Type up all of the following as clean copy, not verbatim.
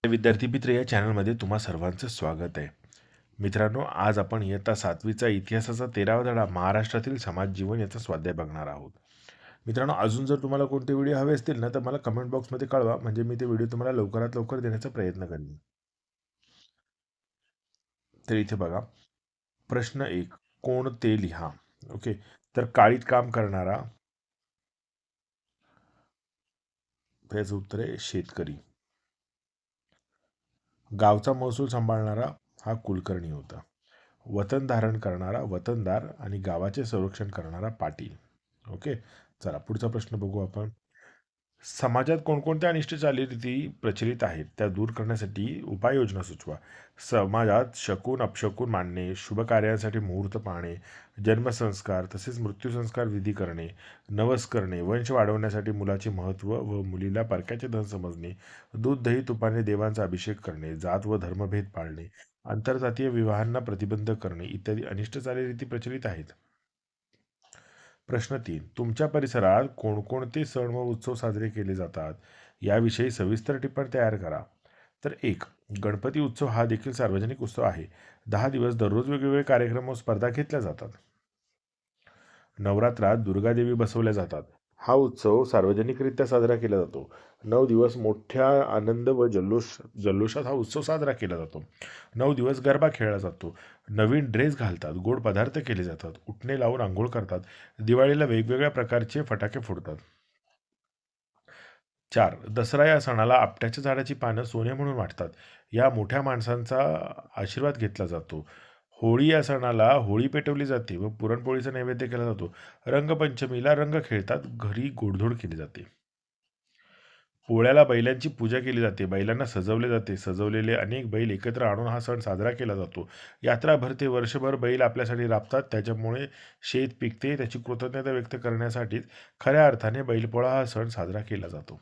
विद्यार्थी मित्र या चॅनलमध्ये तुम्हा सर्वांचं स्वागत आहे. मित्रांनो, आज आपण इयत्ता 7वीचा इतिहासाचा 13वा धडा महाराष्ट्रातील समाज जीवन याचा स्वाध्याय बघणार आहोत. मित्रांनो, अजून जर तुम्हाला कोणते व्हिडिओ हवे असतील ना, तर मला कमेंट बॉक्समध्ये कळवा, म्हणजे मी ते व्हिडिओ तुम्हाला लवकरात लवकर देण्याचा प्रयत्न करेन. तर इथे बघा, प्रश्न 1, कोण ते लिहा. ओके, तर काळीत काम करणारा, त्याचं उत्तर आहे शेतकरी. गावचा महसूल सांभाळणारा हा कुलकर्णी होता. वतन धारण करणारा वतनदार आणि गावाचे संरक्षण करणारा पाटील. ओके, चला पुढचा प्रश्न बघू आपण. समाजात कोणकोणत्या अनिष्ट चालीरीती प्रचलित आहेत त्या दूर करण्यासाठी उपाययोजना सुचवा. समाजात शकून अपशकून मानणे, शुभ कार्यासाठी मुहूर्त पाहणे, जन्मसंस्कार तसेच मृत्यूसंस्कार विधी करणे, नवस करणे, वंश वाढवण्यासाठी मुलाचे महत्त्व व मुलीला परक्याचे धन समजणे, दूध दही तुपाने देवांचा अभिषेक करणे, जात व धर्मभेद पाळणे, आंतरजातीय विवाहांना प्रतिबंध करणे इत्यादी अनिष्ट चालीरीती प्रचलित आहेत. प्रश्न 3, तुमच्या परिसरात कोणकोणते सण व उत्सव साजरे केले जातात याविषयी सविस्तर टिप्पणी तयार करा. तर 1, गणपती उत्सव हा देखील सार्वजनिक उत्सव आहे. 10 दिवस दररोज वेगवेगळे कार्यक्रम व स्पर्धा घेतल्या जातात. नवरात्रात दुर्गादेवी बसवल्या जातात. हा उत्सव सार्वजनिकरित्या साजरा केला जातो. 9 दिवस मोठ्या आनंद व जल्लोषात हा उत्सव साजरा केला जातो. 9 दिवस गरबा खेळला जातो. नवीन ड्रेस घालतात, गोड पदार्थ केले जातात, उटणे लावून आंघोळ करतात, दिवाळीला वेगवेगळ्या प्रकारचे फटाके फोडतात. 4, दसरा या सणाला आपट्याच्या झाडाची पानं सोने म्हणून वाटतात. या मोठ्या माणसांचा आशीर्वाद घेतला जातो. होळी या सणाला होळी पेटवली जाते व पुरणपोळीचा नैवेद्य केला जातो. रंगपंचमीला रंग खेळतात, घरी गोडधोड केली जाते. पोळ्याला बैलांची पूजा केली जाते, बैलांना सजवले जाते, सजवलेले अनेक बैल एकत्र आणून हा सण साजरा केला जातो. यात्रा भरते, वर्षभर बैल आपल्यासाठी राबतात, त्याच्यामुळे शेत पिकते, त्याची कृतज्ञता व्यक्त करण्यासाठीच खऱ्या अर्थाने बैलपोळा हा सण साजरा केला जातो.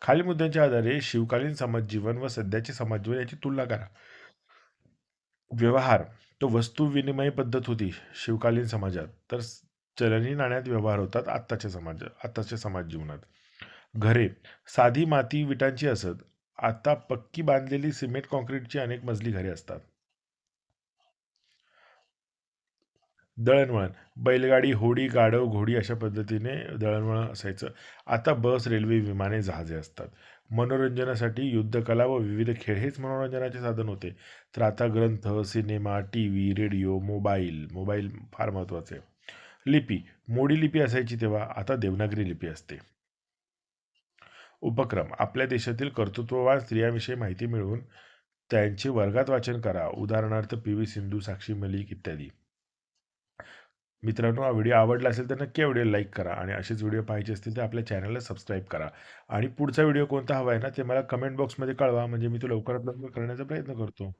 खालील मुद्द्यांच्या आधारे शिवकालीन समाजजीवन व सध्याचे समाजजीवन याची तुलना करा. व्यवहार, तो वस्तू विनिमय पद्धत होती शिवकालीन समाजात, तर चलनी नाण्यात व्यवहार होतात आत्ताच्या समाज जीवनात. घरे साधी माती विटांची असत, आता पक्की बांधलेली सिमेंट कॉन्क्रीटची अनेक मजली घरे असतात. दळणवळण, बैलगाडी, होडी, गाढव, घोडी अशा पद्धतीने दळणवळण असायचं. आता बस, रेल्वे, विमाने, जहाजे असतात. मनोरंजनासाठी युद्धकला व विविध खेळ हेच मनोरंजनाचे साधन होते. तर आता ग्रंथ, cinema, T V, radio, mobile mobile फार महत्त्वाचे आहे. लिपी, मोडी लिपी असायची तेव्हा, आता देवनागरी लिपी असते. उपक्रम, आपल्या देशातील कर्तृत्ववान स्त्रियांविषयी माहिती मिळवून त्यांचे वर्गात वाचन करा. उदाहरणार्थ पी.व्ही. सिंधू, साक्षी मलिक इत्यादी. मित्रांनो, हा व्हिडिओ आवडला असेल तर नक्की व्हिडिओ लाईक करा आणि असेच व्हिडिओ पाहायचे असतील तर आपल्या चॅनलला सबस्क्राईब करा. आणि पुढचा व्हिडिओ कोणता हवा आहे ना, ते मला कमेंट बॉक्समध्ये कळवा, म्हणजे मी तो लवकरात लवकर करण्याचा प्रयत्न करतो.